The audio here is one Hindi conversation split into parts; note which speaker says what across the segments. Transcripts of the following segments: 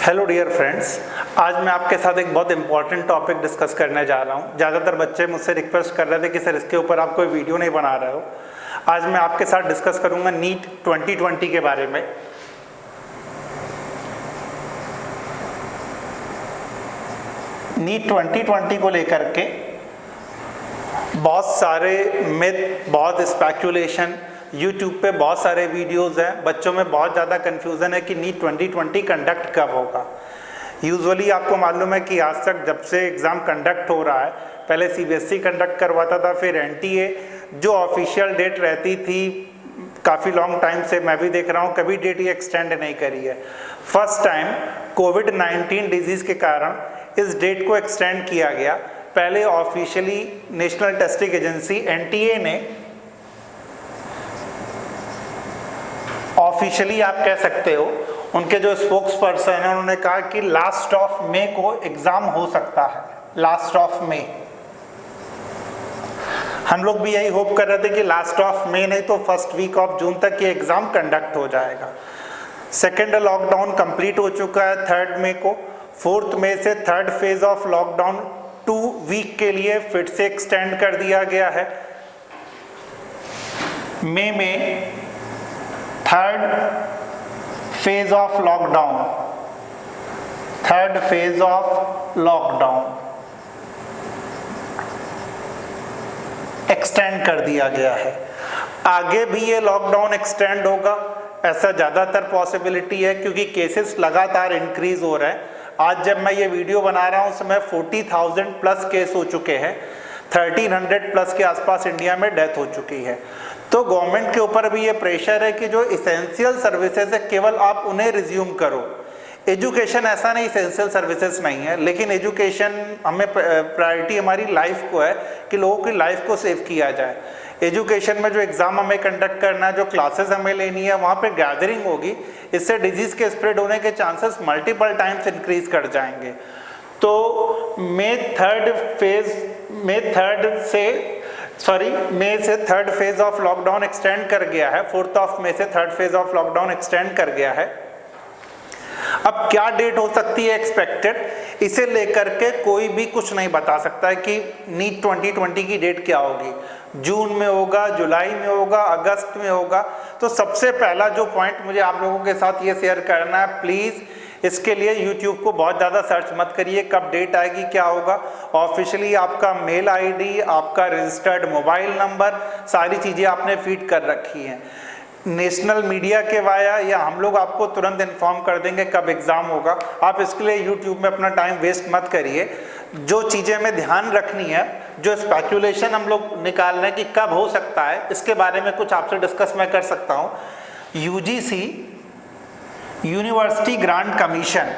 Speaker 1: हेलो डियर फ्रेंड्स, आज मैं आपके साथ एक बहुत इंपॉर्टेंट टॉपिक डिस्कस करने जा रहा हूँ। ज़्यादातर बच्चे मुझसे रिक्वेस्ट कर रहे थे कि सर इसके ऊपर आप कोई वीडियो नहीं बना रहे हो। आज मैं आपके साथ डिस्कस करूँगा नीट 2020 के बारे में। नीट 2020 को लेकर के बहुत सारे मिथ, बहुत स्पेकुलेशन, YouTube पे बहुत सारे वीडियोस हैं। बच्चों में बहुत ज़्यादा कन्फ्यूज़न है कि नीट 2020 कंडक्ट कब होगा। यूजुअली आपको मालूम है कि आज तक जब से एग्ज़ाम कंडक्ट हो रहा है, पहले CBSE कंडक्ट करवाता था, फिर NTA जो ऑफिशियल डेट रहती थी काफ़ी लॉन्ग टाइम से मैं भी देख रहा हूँ, कभी डेट ये एक्सटेंड नहीं करी है। फर्स्ट टाइम कोविड-19 डिजीज़ के कारण इस डेट को एक्सटेंड किया गया। पहले officially national testing agency NTA ने ऑफिशियली आप कह सकते हो, उनके जो स्पोक्स पर्सन हैं उन्होंने कहा कि लास्ट ऑफ मई को एग्जाम हो सकता है। लास्ट ऑफ मई, हम लोग भी यही होप कर रहे थे कि लास्ट ऑफ मई नहीं तो फर्स्ट वीक ऑफ जून तक ये एग्जाम कंडक्ट हो जाएगा। सेकेंड लॉकडाउन कंप्लीट हो चुका है 3 मई को। 4 मई से third phase of lockdown 2 week के लिए फिर से एक्सटेंड कर दिया गया है। मई में third phase of lockdown extend कर दिया गया है। आगे भी ये लॉकडाउन एक्सटेंड होगा ऐसा ज़्यादातर पॉसिबिलिटी है, क्योंकि केसेस लगातार इंक्रीज हो रहे हैं। आज जब मैं ये वीडियो बना रहा हूँ उसमें 40,000 प्लस केस हो चुके हैं। 1300 प्लस के आसपास इंडिया में डेथ हो चुकी है। तो गवर्नमेंट के ऊपर भी ये प्रेशर है कि जो इसेंशियल सर्विसेज है केवल आप उन्हें रिज्यूम करो। एजुकेशन ऐसा नहीं इसेंशियल सर्विसेज नहीं है, लेकिन एजुकेशन हमें प्रायोरिटी हमारी लाइफ को है कि लोगों की लाइफ को सेव किया जाए। एजुकेशन में जो एग्ज़ाम हमें कंडक्ट करना है, जो क्लासेस हमें लेनी है, वहाँ पे गैदरिंग होगी, इससे डिजीज़ के स्प्रेड होने के चांसेस मल्टीपल टाइम्स इंक्रीज कर जाएंगे। तो मई से third phase of lockdown extend कर गया है। 4 मई से third phase of lockdown extend कर गया है। अब क्या डेट हो सकती है एक्सपेक्टेड, इसे लेकर के कोई भी कुछ नहीं बता सकता है कि नीट 2020 की डेट क्या होगी। जून में होगा, जुलाई में होगा, अगस्त में होगा। तो सबसे पहला जो पॉइंट मुझे आप लोगों के साथ ये शेयर करना है, प्लीज़ इसके लिए YouTube को बहुत ज़्यादा सर्च मत करिए कब डेट आएगी क्या होगा। ऑफिशियली आपका मेल ID, आपका रजिस्टर्ड मोबाइल नंबर, सारी चीज़ें आपने फीड कर रखी हैं। नेशनल मीडिया के वाया या हम लोग आपको तुरंत इन्फॉर्म कर देंगे कब एग्ज़ाम होगा। आप इसके लिए YouTube में अपना टाइम वेस्ट मत करिए। जो चीज़ें हमें ध्यान रखनी है, जो स्पेकुलेशन हम लोग निकाल रहे हैं कि कब हो सकता है, इसके बारे में कुछ आपसे डिस्कस मैं कर सकता हूँ। UGC university grant commission,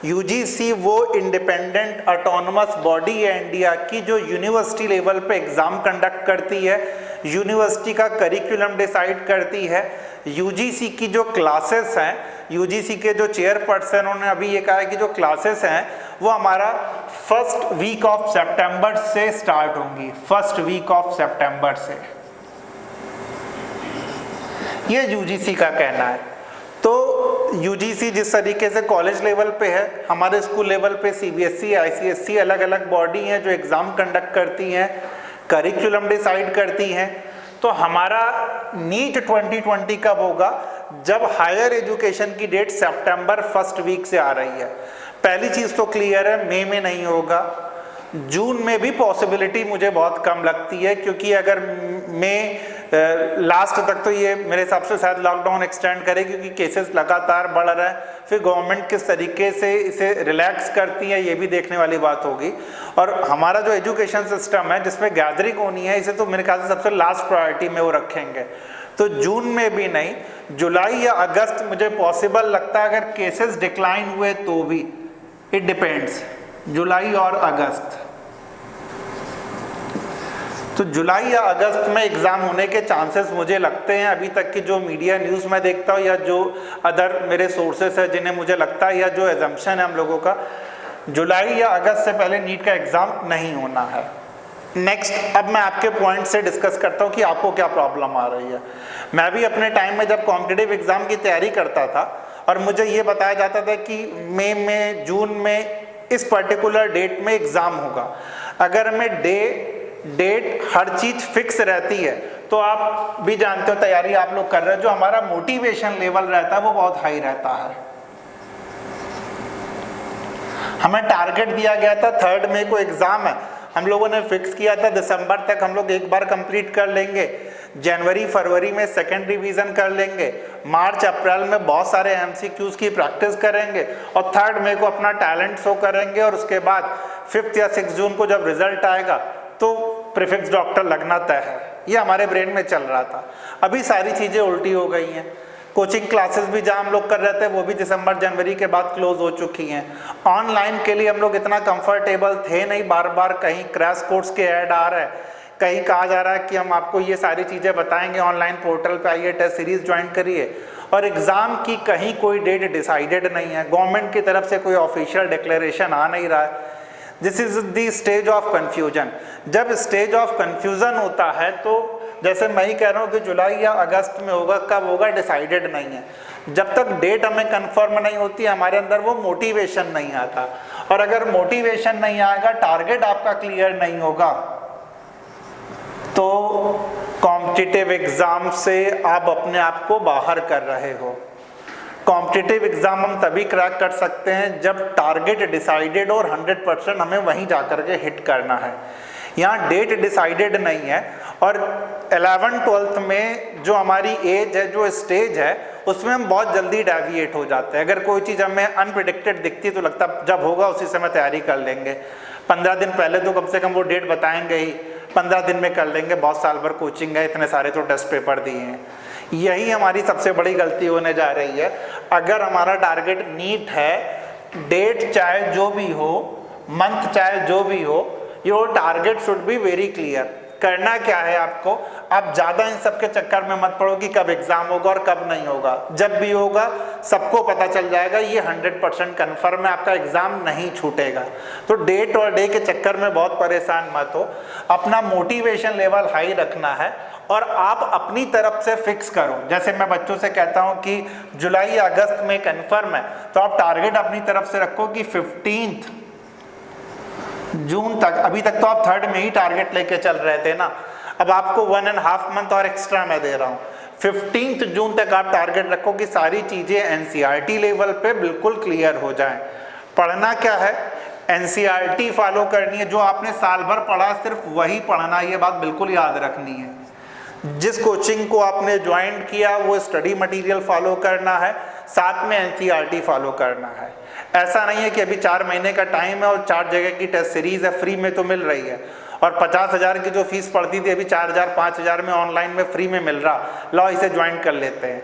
Speaker 1: UGC वो इंडिपेंडेंट ऑटोनमस बॉडी है इंडिया की जो यूनिवर्सिटी लेवल पे एग्ज़ाम कंडक्ट करती है, यूनिवर्सिटी का करिकुलम डिसाइड करती है। UGC की जो क्लासेस हैं, UGC के जो चेयरपर्सन उन्होंने अभी ये कहा है कि जो क्लासेस हैं वो हमारा फर्स्ट वीक ऑफ सितंबर से स्टार्ट होंगी। फर्स्ट वीक ऑफ सितंबर से, ये UGC का कहना है। तो UGC जिस तरीके से कॉलेज लेवल पे है, हमारे स्कूल लेवल पे CBSE, ICSE अलग अलग बॉडी हैं जो एग्ज़ाम कंडक्ट करती हैं, करिकुलम डिसाइड करती हैं। तो हमारा नीट 2020 कब होगा, जब हायर एजुकेशन की डेट सितंबर फर्स्ट वीक से आ रही है। पहली चीज़ तो क्लियर है, मई में नहीं होगा। जून में भी पॉसिबिलिटी मुझे बहुत कम लगती है, क्योंकि अगर मई लास्ट तक तो ये मेरे हिसाब से शायद लॉकडाउन एक्सटेंड करे, क्योंकि केसेस लगातार बढ़ रहे हैं। फिर गवर्नमेंट किस तरीके से इसे रिलैक्स करती है ये भी देखने वाली बात होगी। और हमारा जो एजुकेशन सिस्टम है जिसमें गैदरिंग होनी है, इसे तो मेरे ख्याल से सबसे लास्ट प्रायोरिटी में वो रखेंगे। तो जून में भी नहीं, जुलाई या अगस्त मुझे पॉसिबल लगता है, अगर केसेस डिक्लाइन हुए तो भी। इट डिपेंड्स, जुलाई और अगस्त। तो जुलाई या अगस्त में एग्ज़ाम होने के चांसेस मुझे लगते हैं। अभी तक की जो मीडिया न्यूज़ मैं देखता हूँ या जो अदर मेरे सोर्सेस है जिन्हें मुझे लगता है, या जो एजम्पशन है हम लोगों का, जुलाई या अगस्त से पहले नीट का एग्ज़ाम नहीं होना है। नेक्स्ट, अब मैं आपके पॉइंट से डिस्कस करता हूँ कि आपको क्या प्रॉब्लम आ रही है। मैं भी अपने टाइम में जब कॉम्पिटिटिव एग्ज़ाम की तैयारी करता था और मुझे ये बताया जाता था कि मई में, जून में इस पर्टिकुलर डेट में एग्ज़ाम होगा। अगर हमें डेट हर चीज़ फिक्स रहती है तो आप भी जानते हो, तैयारी आप लोग कर रहे हो, जो हमारा मोटिवेशन लेवल रहता है वो बहुत हाई रहता है। हमें टारगेट दिया गया था 3 मई को एग्ज़ाम है, हम लोगों ने फिक्स किया था दिसंबर तक हम लोग एक बार कंप्लीट कर लेंगे, जनवरी फरवरी में सेकेंड रिवीजन कर लेंगे, मार्च अप्रैल में बहुत सारे एमसीक्यूज की प्रैक्टिस करेंगे और 3 मई को अपना टैलेंट शो करेंगे और उसके बाद 5 या 6 जून को जब रिजल्ट आएगा तो प्रीफिक्स डॉक्टर लगना तय है। ये हमारे ब्रेन में चल रहा था। अभी सारी चीज़ें उल्टी हो गई हैं। कोचिंग क्लासेस भी जहाँ हम लोग कर रहे थे वो भी दिसंबर जनवरी के बाद क्लोज हो चुकी हैं। ऑनलाइन के लिए हम लोग इतना कंफर्टेबल थे नहीं, बार बार कहीं क्रैश कोर्स के ऐड आ रहे हैं, कहीं कहा जा रहा है कि हम आपको ये सारी चीज़ें बताएंगे, ऑनलाइन पोर्टल पे आइए, टेस्ट सीरीज ज्वाइन करिए, और एग्ज़ाम की कहीं कोई डेट डिसाइडेड नहीं है, गवर्नमेंट की तरफ से कोई ऑफिशियल डिक्लेरेशन आ नहीं रहा है। This is the stage of confusion. जब स्टेज ऑफ कन्फ्यूजन होता है तो जैसे मैं ही कह रहा हूँ कि जुलाई या अगस्त में होगा, कब होगा डिसाइडेड नहीं है। जब तक डेट हमें कंफर्म नहीं होती हमारे अंदर वो मोटिवेशन नहीं आता, और अगर मोटिवेशन नहीं आएगा, टारगेट आपका क्लियर नहीं होगा, तो कॉम्पिटिटिव एग्जाम से आप अपने आप को बाहर कर रहे हो। कॉम्पिटिटिव एग्जाम हम तभी क्रैक कर सकते हैं जब टारगेट डिसाइडेड और 100% हमें वहीं जाकर के हिट करना है। यहाँ डेट डिसाइडेड नहीं है और 11th-12th में जो हमारी एज है, जो स्टेज है, उसमें हम बहुत जल्दी डेविएट हो जाते हैं। अगर कोई चीज़ हमें अनप्रिडिक्टेड दिखती तो लगता जब होगा उसी समय तैयारी कर लेंगे, 15 दिन पहले तो कम से कम वो डेट बताएंगे ही, 15 दिन में कर लेंगे, बहुत साल भर कोचिंग है, इतने सारे तो टेस्ट पेपर दिए हैं। यही हमारी सबसे बड़ी गलती होने जा रही है। अगर हमारा टारगेट नीट है, डेट चाहे जो भी हो, मंथ चाहे जो भी हो, your target should be very clear. करना क्या है आपको, आप ज़्यादा इन सब के चक्कर में मत पड़ो कि कब एग्ज़ाम होगा और कब नहीं होगा। जब भी होगा सबको पता चल जाएगा, ये 100% कन्फर्म है, आपका एग्ज़ाम नहीं छूटेगा। तो डेट और डे के चक्कर में बहुत परेशान मत हो, अपना मोटिवेशन लेवल हाई रखना है और आप अपनी तरफ से फिक्स करो। जैसे मैं बच्चों से कहता हूँ कि जुलाई या अगस्त में कन्फर्म है, तो आप टारगेट अपनी तरफ से रखो कि 15 जून तक। अभी तक तो आप 3 में ही टारगेट लेके चल रहे थे ना, अब आपको 1.5 मंथ और एक्स्ट्रा मैं दे रहा हूँ। 15 जून तक आप टारगेट रखो कि सारी चीज़ें एनसीईआरटी लेवल पे बिल्कुल क्लियर हो जाएं। पढ़ना क्या है, एनसीईआरटी फॉलो करनी है, जो आपने साल भर पढ़ा सिर्फ वही पढ़ना, ये बात बिल्कुल याद रखनी है। जिस कोचिंग को आपने ज्वाइन किया वो स्टडी मटेरियल फॉलो करना है, साथ में एनसीईआरटी फॉलो करना है। ऐसा नहीं है कि अभी 4 महीने का टाइम है और 4 जगह की टेस्ट सीरीज है, फ्री में तो मिल रही है, और 50,000 की जो फीस पड़ती थी अभी 4,000 5,000 में ऑनलाइन में फ्री में मिल रहा, लो इसे ज्वाइन कर लेते हैं।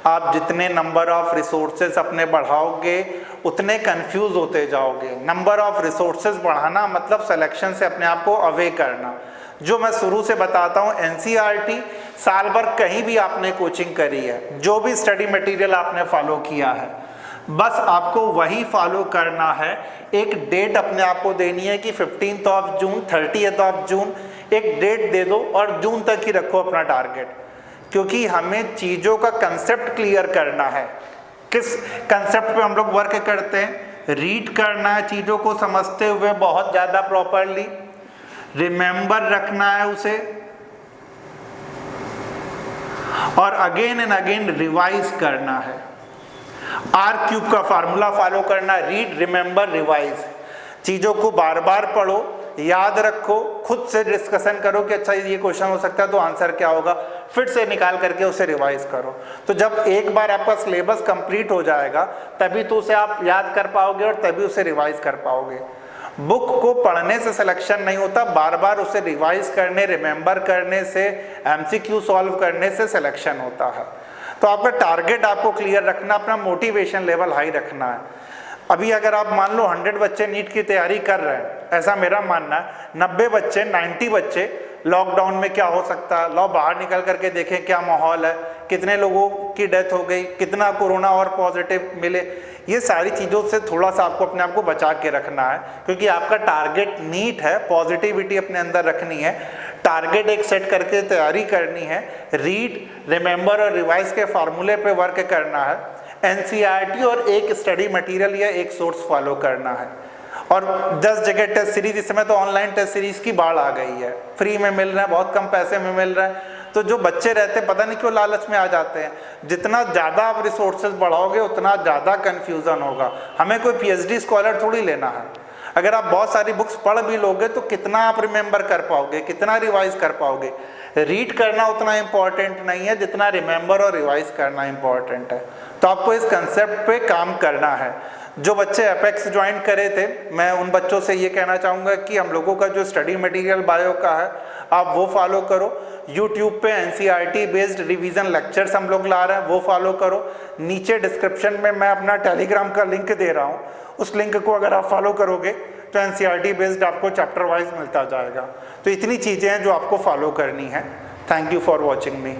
Speaker 1: आप जितने नंबर ऑफ रिसोर्सेज अपने बढ़ाओगे उतने कंफ्यूज होते जाओगे। नंबर ऑफ रिसोर्सेज बढ़ाना मतलब सिलेक्शन से अपने आप को अवे करना। जो मैं शुरू से बताता हूँ, एनसीईआरटी साल भर कहीं भी आपने कोचिंग करी है, जो भी स्टडी मटेरियल आपने फॉलो किया है, बस आपको वही फॉलो करना है। एक डेट अपने आप को देनी है कि 15 जून 30 जून, एक डेट दे दो और जून तक ही रखो अपना टारगेट, क्योंकि हमें चीज़ों का कंसेप्ट क्लियर करना है। किस कंसेप्ट पे हम लोग वर्क करते हैं, रीड करना है चीज़ों को समझते हुए बहुत ज़्यादा प्रॉपरली, रिमेंबर रखना है उसे, और अगेन एंड अगेन रिवाइज करना है। R³ का फार्मूला फॉलो करना, रीड रिमेंबर रिवाइज। चीज़ों को बार बार पढ़ो, याद रखो, खुद से डिस्कशन करो कि अच्छा ये क्वेश्चन हो सकता है तो आंसर क्या होगा, फिर से निकाल करके उसे रिवाइज करो। तो जब एक बार आपका सिलेबस कंप्लीट हो जाएगा तभी तो उसे आप याद कर पाओगे और तभी उसे रिवाइज कर पाओगे। बुक को पढ़ने से सिलेक्शन नहीं होता, बार बार उसे रिवाइज करने, रिमेंबर करने से, MCQ सॉल्व करने से सिलेक्शन होता है। तो आपका टारगेट आपको क्लियर रखना, अपना मोटिवेशन लेवल हाई रखना है। अभी अगर आप मान लो 100 बच्चे नीट की तैयारी कर रहे हैं, ऐसा मेरा मानना है, 90 बच्चे 90 बच्चे लॉकडाउन में क्या हो सकता है, लो बाहर निकल करके देखें क्या माहौल है, कितने लोगों की डेथ हो गई, कितना कोरोना और पॉजिटिव मिले, ये सारी चीज़ों से थोड़ा सा आपको अपने आप को बचा के रखना है, क्योंकि आपका टारगेट नीट है। पॉजिटिविटी अपने अंदर रखनी है, टारगेट एक सेट करके तैयारी करनी है, रीड रिमेंबर और रिवाइज के फार्मूले पे वर्क करना है, एनसीईआरटी और एक स्टडी मटेरियल या एक सोर्स फॉलो करना है। और 10 जगह टेस्ट सीरीज, इस समय तो ऑनलाइन टेस्ट सीरीज की बाढ़ आ गई है, फ्री में मिल रहा है, बहुत कम पैसे में मिल रहा है। तो जो बच्चे रहते हैं पता नहीं क्यों लालच में आ जाते हैं। जितना ज़्यादा आप रिसोर्सेज बढ़ाओगे उतना ज़्यादा कन्फ्यूज़न होगा। हमें कोई पीएचडी स्कॉलर थोड़ी लेना है। अगर आप बहुत सारी बुक्स पढ़ भी लोगे तो कितना आप रिमेंबर कर पाओगे, कितना रिवाइज कर पाओगे। रीड करना उतना इम्पॉर्टेंट नहीं है जितना रिमेंबर और रिवाइज करना इम्पॉर्टेंट है। तो आपको इस कंसेप्ट पे काम करना है। जो बच्चे अपेक्स ज्वाइन करे थे, मैं उन बच्चों से ये कहना चाहूँगा कि हम लोगों का जो स्टडी मटेरियल बायो का है आप वो फॉलो करो। यूट्यूब पे एनसीईआरटी बेस्ड रिवीजन लेक्चर्स हम लोग ला रहे हैं, वो फॉलो करो। नीचे डिस्क्रिप्शन में मैं अपना टेलीग्राम का लिंक दे रहा हूँ, उस लिंक को अगर आप फॉलो करोगे तो एनसीईआरटी बेस्ड आपको चैप्टर वाइज मिलता जाएगा। तो इतनी चीज़ें हैं जो आपको फॉलो करनी है। Thank you for watching me.